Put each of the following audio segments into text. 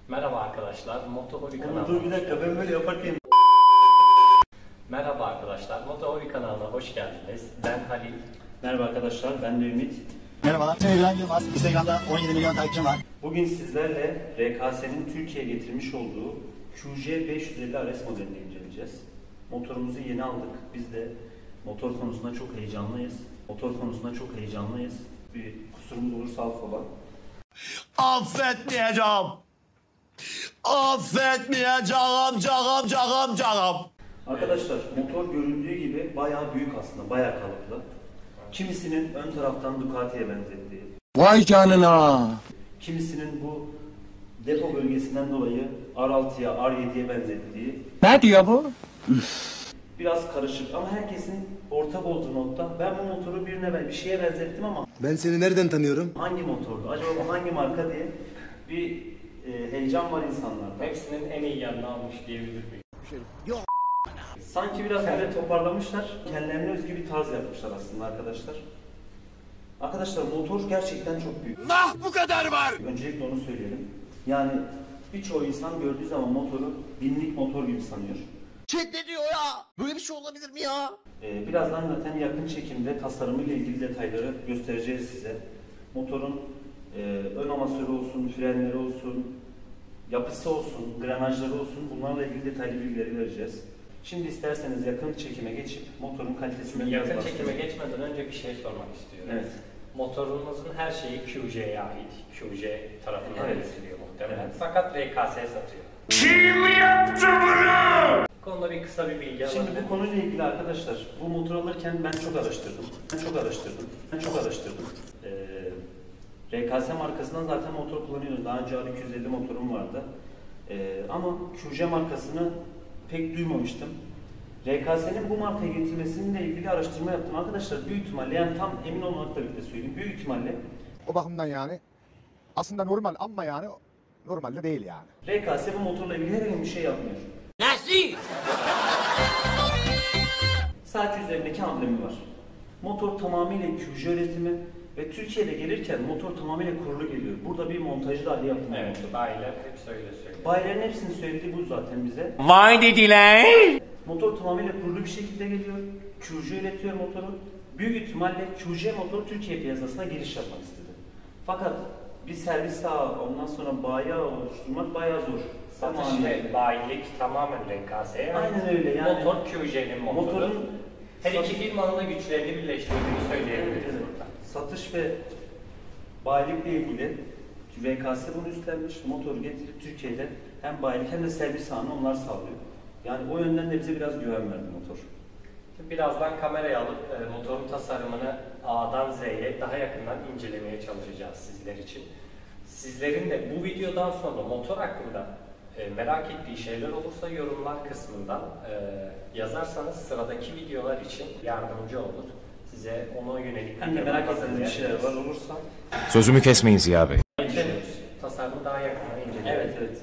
Merhaba arkadaşlar, Motohobi kanalına... Dur bir dakika, ben böyle yaparken... Merhaba arkadaşlar, Motohobi kanalına hoş geldiniz. Ben Halil. Merhaba arkadaşlar, ben de Ümit. Merhabalar, ben İbrahim Yılmaz. Instagram'da 17 milyon takipçim var. Bugün sizlerle RKS'nin Türkiye'ye getirmiş olduğu QJ550 RS modelini inceleyeceğiz. Motorumuzu yeni aldık. Biz de motor konusunda çok heyecanlıyız. Bir kusurumuz olursa affola. Affetmeyeceğim. Affetmeyeceğim, canım. Arkadaşlar motor göründüğü gibi bayağı büyük aslında, bayağı kalıplı. Kimisinin ön taraftan Ducati'ye benzettiği, Vay canına. kimisinin bu depo bölgesinden dolayı R6'ya, R7'ye benzettiği. Ne diyor bu? Biraz karışık ama herkesin ortak olduğu nokta, ben bu motoru bir şeye benzettim ama Ben seni nereden tanıyorum? hangi motordu, acaba bu hangi marka diye bir heyecan var insanlarda. Hepsinin en iyi yanını almış diyebilir miyim? Sanki biraz böyle toparlamışlar, kendilerine özgü bir tarz yapmışlar aslında arkadaşlar. Arkadaşlar motor gerçekten çok büyük. Bu kadar var. Öncelikle onu söyleyelim. Yani birçoğu insan gördüğü zaman motoru binlik motor gibi sanıyor. Chat ne diyor ya? Böyle bir şey olabilir mi ya? Birazdan zaten yakın çekimde tasarımıyla ilgili detayları göstereceğiz size. Motorun ön amasörü olsun, frenleri olsun, yapısı olsun, granajları olsun, bunlarla ilgili detaylı bilgileri vereceğiz. Şimdi isterseniz yakın çekime geçip motorun kalitesinden biraz Yakın bahsedelim. çekime geçmeden önce bir şey sormak istiyorum. Evet. Motorumuzun her şeyi QJ'ye ait. QJ tarafından Evet. üretiliyor muhtemelen. Evet. Fakat RKS satıyor. Kim yaptı bunu? Bu konuda bir kısa bir bilgi Şimdi alabilir bu konuyla ilgili arkadaşlar, bu motor alırken ben çok araştırdım. RKS markasından zaten motor kullanıyordum. Daha önce R250 motorum vardı. Ama QJ markasını pek duymamıştım. RKS'nin bu markaya getirmesiyle ilgili araştırma yaptım arkadaşlar. Büyük ihtimalle, yani tam emin olmakla birlikte söyleyeyim. Büyük ihtimalle O bakımdan yani aslında normal ama yani normalde değil yani. RKS bu motorla ilgili herhangi bir şey yapmıyor. Nasıl? Sadece üzerindeki amblemi var. Motor tamamıyla QJ üretimi ve Türkiye'de gelirken motor tamamıyla kurulu geliyor. Burada bir montajı dahi yapılmıyor. Evet, bayiler hep öyle söylüyor. Bayilerin hepsinin söylediği bu zaten bize. Vay dediler. Motor tamamıyla kurulu bir şekilde geliyor. QJ üretiyor motoru. Büyük ihtimalle QJ motoru Türkiye piyasasına giriş yapmak istedi. Fakat bir servis ağı, ondan sonra bayi ağı oluşturmak bayağı zor. Satış ve bayilik tamamen RKS'ye ait. Aynen öyle yani. Motor QJ'nin motoru. Motorun Her iki firmanın da güçlerini birleştirdiğini söyleyebiliriz Evet. burada. Satış ve bayilikle ilgili RKS bunu üstlenmiş, motoru getirip Türkiye'de hem bayilik hem de servis ağını onlar sağlıyor. Yani o yönden de bize biraz güven verdi motor. Birazdan kamerayı alıp motorun tasarımını A'dan Z'ye daha yakından incelemeye çalışacağız sizler için. Sizlerin de bu videodan sonra motor hakkında merak ettiği şeyler olursa yorumlar kısmından yazarsanız sıradaki videolar için yardımcı olur. Size ona yönelik Hem de merak ettiğiniz bir şeyler var olursa. Sözümü kesmeyin Ziya Bey. geçiyoruz. Tasarımı daha yakından inceleyelim. Evet.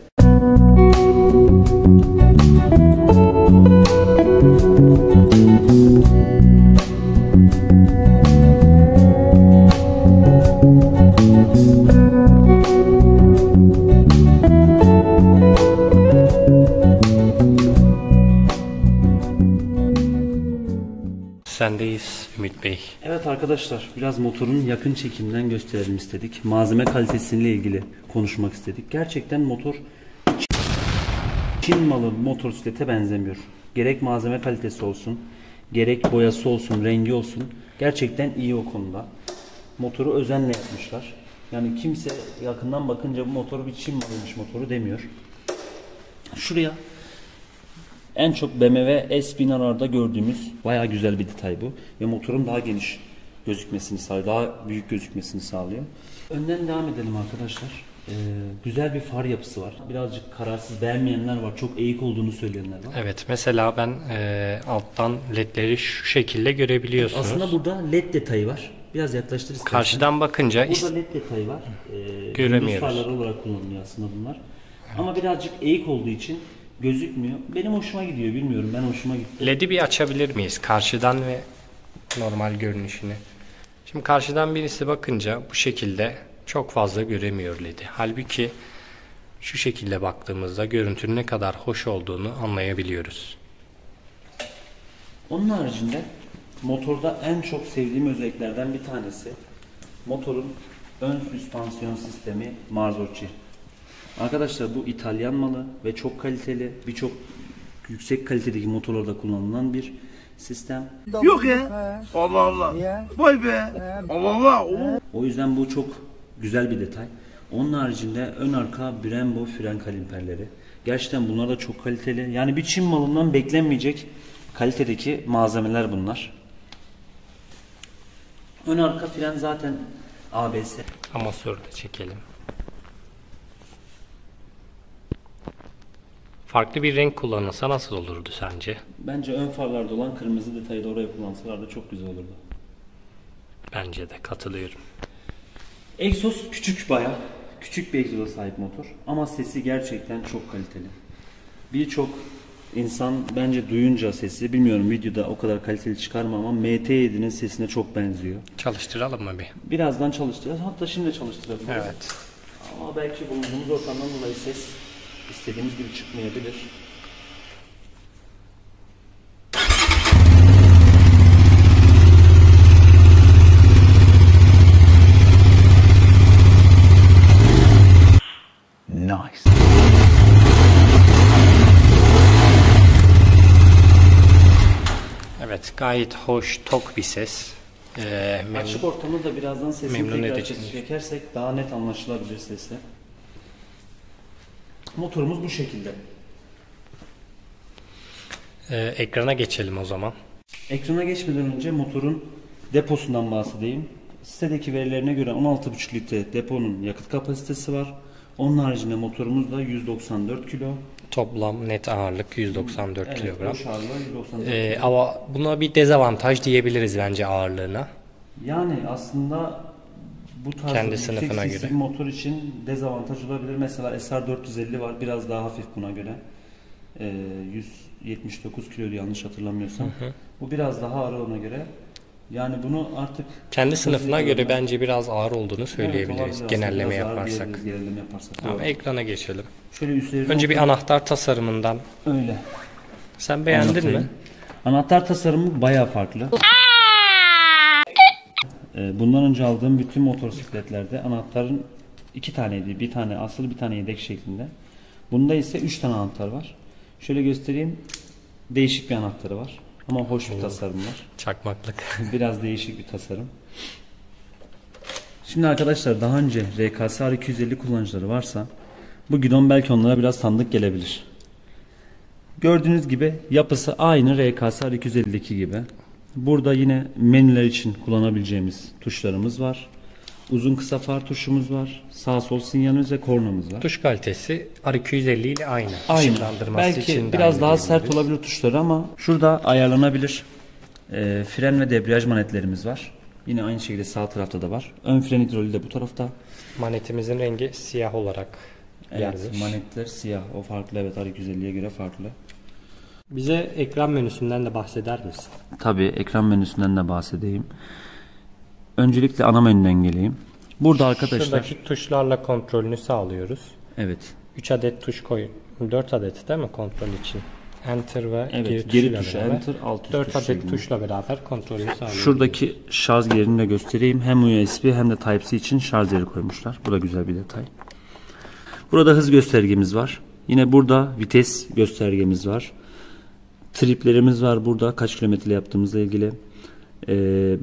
Sendeyiz Ümit Bey. Evet arkadaşlar, biraz motorun yakın çekimden gösterelim istedik. Malzeme kalitesiyle ilgili konuşmak istedik. Gerçekten motor Çin malı motosiklete benzemiyor. Gerek malzeme kalitesi olsun, gerek boyası olsun, rengi olsun. Gerçekten iyi o konuda. Motoru özenle yapmışlar. Yani kimse yakından bakınca bu motoru bir Çin malıymış motoru demiyor. Şuraya en çok BMW S1000'larda gördüğümüz bayağı güzel bir detay bu. Ve motorun daha geniş gözükmesini sağlıyor. Daha büyük gözükmesini sağlıyor. Önden devam edelim arkadaşlar. Güzel bir far yapısı var. Birazcık kararsız, beğenmeyenler var. Çok eğik olduğunu söyleyenler var. Evet, mesela ben alttan ledleri şu şekilde görebiliyorsunuz. Aslında burada led detayı var. Biraz yaklaştır istersen. Karşıdan bakınca burada led detayı var. göremiyoruz. Gündüz farları olarak kullanılıyor aslında bunlar. Evet. Ama birazcık eğik olduğu için gözükmüyor. Benim hoşuma gidiyor, bilmiyorum. Ben hoşuma gitti. LED'i bir açabilir miyiz? Karşıdan ve normal görünüşünü. Şimdi karşıdan birisi bakınca bu şekilde çok fazla göremiyor LED'i. Halbuki Şu şekilde baktığımızda görüntünün ne kadar hoş olduğunu anlayabiliyoruz. Onun haricinde motorda en çok sevdiğim özelliklerden bir tanesi motorun ön süspansiyon sistemi Marzocchi. Arkadaşlar bu İtalyan malı ve çok kaliteli, birçok yüksek kalitedeki motorlarda kullanılan bir sistem. Yok ya. Allah Allah. Vay be. Allah Allah. O yüzden bu çok güzel bir detay. Onun haricinde ön arka Brembo fren kaliperleri. Gerçekten bunlar da çok kaliteli. Yani bir Çin malından beklenmeyecek kalitedeki malzemeler bunlar. Ön arka fren zaten ABS. Amatörü de çekelim. Farklı bir renk kullanılsa nasıl olurdu sence? Bence ön farlarda olan kırmızı detayı da oraya kullansalar da çok güzel olurdu. Bence de katılıyorum. Egzoz küçük bayağı. Küçük bir egzoza sahip motor. Ama sesi gerçekten çok kaliteli. Birçok insan bence duyunca sesi, bilmiyorum videoda o kadar kaliteli çıkarma ama MT7'nin sesine çok benziyor. Çalıştıralım mı bir? Birazdan çalıştıracağız. Hatta şimdi çalıştırabiliriz. Evet. Ama belki bulunduğumuz ortamdan dolayı ses istediğimiz gibi çıkmayabilir. Nice. Evet, gayet hoş, tok bir ses. Açık ortamda da birazdan sesini memnun tekrar edici. çekersek daha net anlaşılabilir sesi. Motorumuz bu şekilde. Ekrana geçelim o zaman. Ekrana geçmeden önce motorun deposundan bahsedeyim. Sitedeki verilerine göre 16,5 litre deponun yakıt kapasitesi var. Onun haricinde motorumuz da 194 kilo. Toplam net ağırlık 194 Evet, kilogram. boş ağırlığı 194 kilo. Ama buna bir dezavantaj diyebiliriz bence ağırlığına. Yani aslında bu tarz Kendi yüksek sınıfına sesli göre. bir motor için dezavantaj olabilir. Mesela SR450 var, biraz daha hafif buna göre. 179 kilo yanlış hatırlamıyorsam. Bu biraz daha ağır ona göre. Yani bunu artık Kendi sınıfına göre bence biraz ağır olduğunu söyleyebiliriz. Evet, genelleme biraz ağır yaparsak. diyebiliriz, genelleme yaparsak. Tamam, Doğru. ekrana geçelim. Şöyle üstlerine Önce bir anahtar tasarımından. öyle. Sen beğendin Anlatayım. mi? Anahtar tasarımı bayağı farklı. Bundan önce aldığım bütün motosikletlerde anahtarın 2 taneydi. Bir tane asıl, bir tane yedek şeklinde. Bunda ise 3 tane anahtar var. Şöyle göstereyim. Değişik bir anahtarı var. Ama hoş bir tasarım var. Çakmaklık. Biraz değişik bir tasarım. Şimdi arkadaşlar daha önce RKS R250 kullanıcıları varsa bu gidon belki onlara biraz tanıdık gelebilir. Gördüğünüz gibi yapısı aynı RKS R250'deki gibi. Burada yine menüler için kullanabileceğimiz tuşlarımız var. Uzun kısa far tuşumuz var. Sağ sol sinyalimiz ve kornamız var. Tuş kalitesi R250 ile aynı. Aynı. Işıklandırması için Belki de biraz aynı daha sert diyebiliriz. olabilir tuşları ama şurada ayarlanabilir fren ve debriyaj manetlerimiz var. Yine aynı şekilde sağ tarafta da var. Ön fren hidroliği de bu tarafta. Manetimizin rengi siyah olarak Evet, gelmiş. manetler siyah. O farklı, evet, R250'ye göre farklı. Bize ekran menüsünden de bahseder misin? Tabii ekran menüsünden de bahsedeyim. Öncelikle ana menüden geleyim. Burada arkadaşlar Şuradaki tuşlarla kontrolünü sağlıyoruz. evet. 3 adet tuş koy. 4 adet değil mi kontrol için? Enter ve Evet, geri geri tuşuyla tuşu, beraber. enter, alt üst 4 tuş adet şeklinde. tuşla beraber kontrolünü sağlıyoruz. Şuradaki şarj yerini de göstereyim. Hem USB hem de Type-C için şarj yeri koymuşlar. Bu da güzel bir detay. Burada hız göstergemiz var. Yine burada vites göstergemiz var. Triplerimiz var burada. Kaç kilometre yaptığımızla ilgili.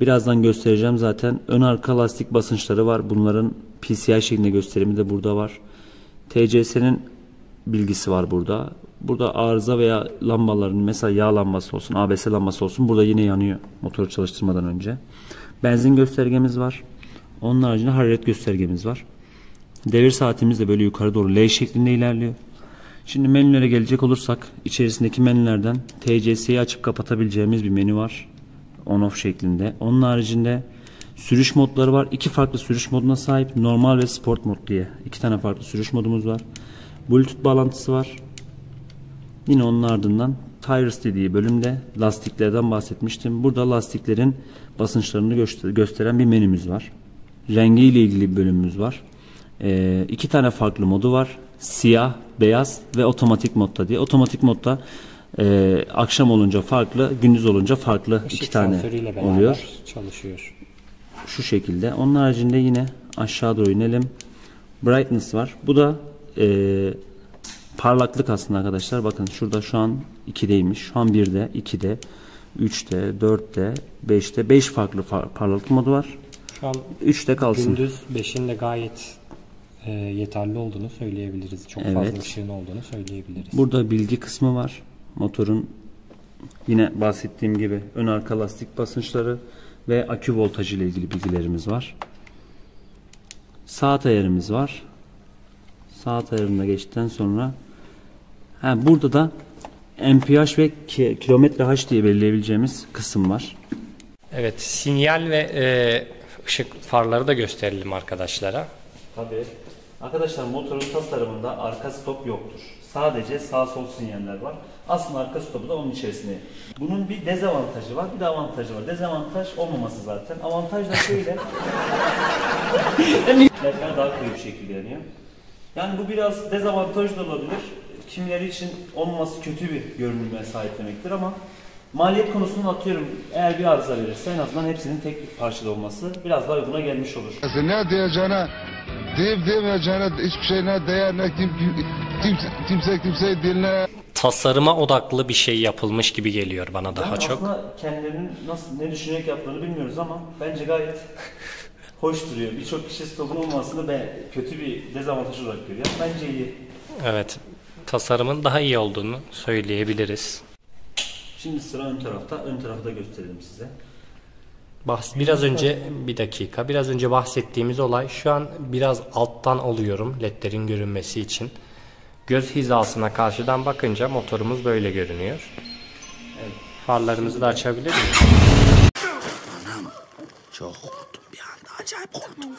Birazdan göstereceğim zaten. Ön arka lastik basınçları var. Bunların PCI şeklinde gösterimi de burada var. TCS'nin bilgisi var burada. Burada arıza veya lambaların, mesela yağ lambası olsun, ABS lambası olsun, burada yine yanıyor motoru çalıştırmadan önce. Benzin göstergemiz var. Onun haricinde hararet göstergemiz var. Devir saatimiz de böyle yukarı doğru L şeklinde ilerliyor. Şimdi menülere gelecek olursak, içerisindeki menülerden TCS'yi açıp kapatabileceğimiz bir menü var. On off şeklinde. Onun haricinde sürüş modları var. 2 farklı sürüş moduna sahip. Normal ve sport mod diye. 2 tane farklı sürüş modumuz var. Bluetooth bağlantısı var. Yine onun ardından Tires dediği bölümde lastiklerden bahsetmiştim. Burada lastiklerin basınçlarını gösteren bir menümüz var. Rengi ile ilgili bir bölümümüz var. 2 tane farklı modu var. siyah, beyaz ve otomatik modda diye. Otomatik modda akşam olunca farklı, gündüz olunca farklı Işık iki tane sensörüyle beraber oluyor. çalışıyor. Şu şekilde. Onun haricinde yine aşağı doğru inelim. Brightness var. Bu da parlaklık aslında arkadaşlar. Bakın şurada şu an 2'deymiş. Şu an 1'de, 2'de, 3'te, 4'te, 5'te. 5 farklı parlaklık modu var. Şu an 3'te kalsın. gündüz 5'in de gayet yeterli olduğunu söyleyebiliriz. Çok fazla ışığın olduğunu söyleyebiliriz. Burada bilgi kısmı var. Motorun yine bahsettiğim gibi ön arka lastik basınçları ve akü voltajı ile ilgili bilgilerimiz var. Saat ayarımız var. Saat ayarına geçtikten sonra burada da mph ve kilometre h diye belirleyebileceğimiz kısım var. Evet, sinyal ve ışık farları da gösterelim arkadaşlara. Tabii. Arkadaşlar motorun tasarımında arka stop yoktur. Sadece sağ sol sinyaller var. Aslında arka stopu da onun içerisinde. Bunun bir dezavantajı var, bir de avantajı var. Dezavantaj olmaması zaten. Avantaj da şöyle. ledler daha koyu bir şekilde yanıyor. Yani bu biraz dezavantaj da olabilir. Kimileri için olmaması kötü bir görünüme sahip demektir ama maliyet konusunu atıyorum. Eğer bir arıza verirse en azından hepsinin tek bir parçada olması biraz daha uyguna gelmiş olur. Ne diyeceğine, deyip demeyeceğine hiçbir şey ne değer ne kimseyi dinle. Tasarıma odaklı bir şey yapılmış gibi geliyor bana daha çok. Aslında kendilerinin ne düşünerek yaptığını bilmiyoruz ama bence gayet hoş duruyor. Birçok kişi stopun olmasını kötü bir dezavantaj olarak görüyor. Bence iyi. Evet, tasarımın daha iyi olduğunu söyleyebiliriz. Şimdi sıra ön tarafta. Ön tarafı da gösterelim size. Biraz önce bahsettiğimiz olay şu an biraz alttan alıyorum ledlerin görünmesi için. Göz hizasına karşıdan bakınca motorumuz böyle görünüyor. Evet. Farlarımızı da açabilir miyiz? Anam çok korktum bir anda, acayip korktum.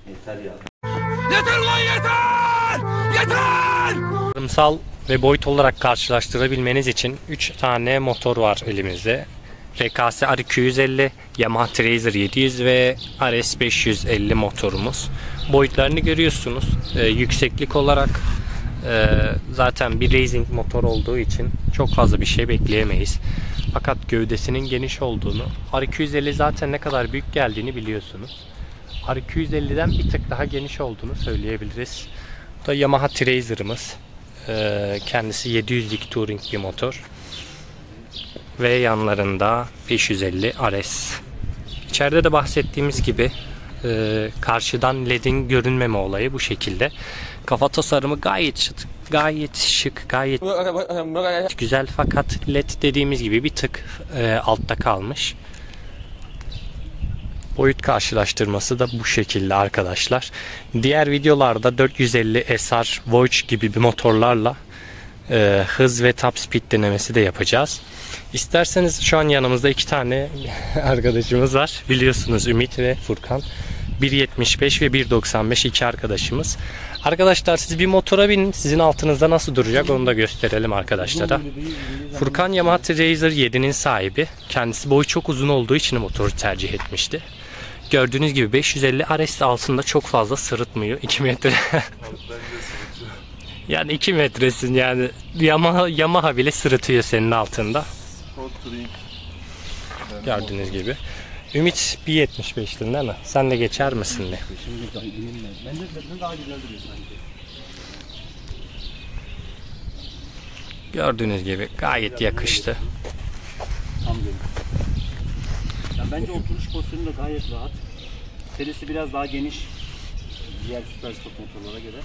Yeter ya. Yeter lan yeter! Yeter! Tasarımsal ve boyut olarak karşılaştırabilmeniz için 3 tane motor var elimizde. RKS R250, Yamaha Trazer 700 ve RS 550 motorumuz. Boyutlarını görüyorsunuz. Yükseklik olarak zaten bir racing motor olduğu için çok fazla bir şey bekleyemeyiz. Fakat gövdesinin geniş olduğunu, R250 zaten ne kadar büyük geldiğini biliyorsunuz. R250'den bir tık daha geniş olduğunu söyleyebiliriz. Bu da Yamaha Trazer'ımız. Kendisi 700'lik touring bir motor. Ve yanlarında 550 RS. İçeride de bahsettiğimiz gibi karşıdan ledin görünmeme olayı bu şekilde. Kafa tasarımı gayet şık, gayet güzel fakat led dediğimiz gibi bir tık altta kalmış. Boyut karşılaştırması da bu şekilde arkadaşlar. Diğer videolarda 450 SR Voyage gibi bir motorlarla hız ve top speed denemesi de yapacağız. İsterseniz şu an yanımızda 2 tane arkadaşımız var. Biliyorsunuz Ümit ve Furkan. 1.75 ve 1.95 iki arkadaşımız. Arkadaşlar siz bir motora binin. Sizin altınızda nasıl duracak onu da gösterelim arkadaşlara. Furkan Yamaha Trazer 7'nin sahibi. Kendisi boyu çok uzun olduğu için motoru tercih etmişti. Gördüğünüz gibi 550 RS altında çok fazla sırıtmıyor. 2 metre. Yani 2 metresin yani. Yamaha bile sırıtıyor senin altında. Gördüğünüz gibi. Ümit 1.75'tin değil mi? Sen de geçer misin de? Gördüğünüz gibi gayet yakıştı. Yani bence oturuş pozisyonu da gayet rahat. Serisi biraz daha geniş diğer Supersport motorlara göre.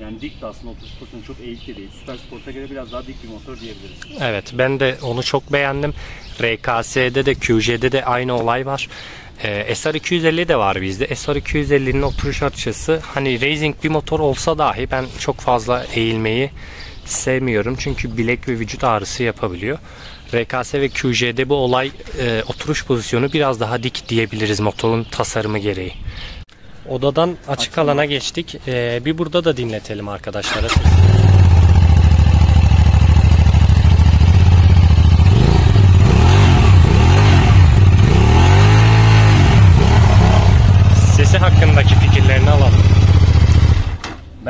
Yani dik de aslında oturuş pozisyonu çok eğik de değil. Supersport'a göre biraz daha dik bir motor diyebiliriz. Evet, ben de onu çok beğendim. RKS'de de QJ'de de aynı olay var. SR250 de var bizde. SR250'nin oturuş açısı hani racing bir motor olsa dahi ben çok fazla eğilmeyi sevmiyorum. Çünkü bilek ve vücut ağrısı yapabiliyor. RKS ve QJ'de bu olay oturuş pozisyonu biraz daha dik diyebiliriz motorun tasarımı gereği. Odadan açık alana geçtik. Bir burada da dinletelim arkadaşlara.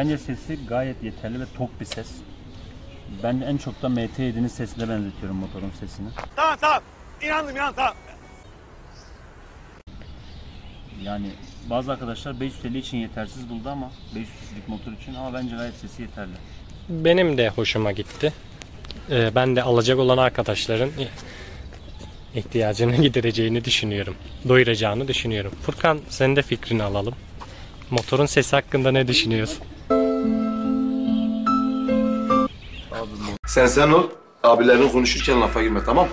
Bence sesi gayet yeterli ve tok bir ses. Ben en çok da MT7'nin sesine benzetiyorum motorun sesini. Tamam. İnandım tamam. Yani bazı arkadaşlar 550 için yetersiz buldu ama 500 cc'lik motor için, ama bence gayet sesi yeterli. Benim de hoşuma gitti. Ben de alacak olan arkadaşların ihtiyacını gidereceğini düşünüyorum. Doyuracağını düşünüyorum. Furkan, senin de fikrini alalım. Motorun sesi hakkında ne düşünüyorsun? Sen ol. Abilerin konuşurken lafa girme, tamam?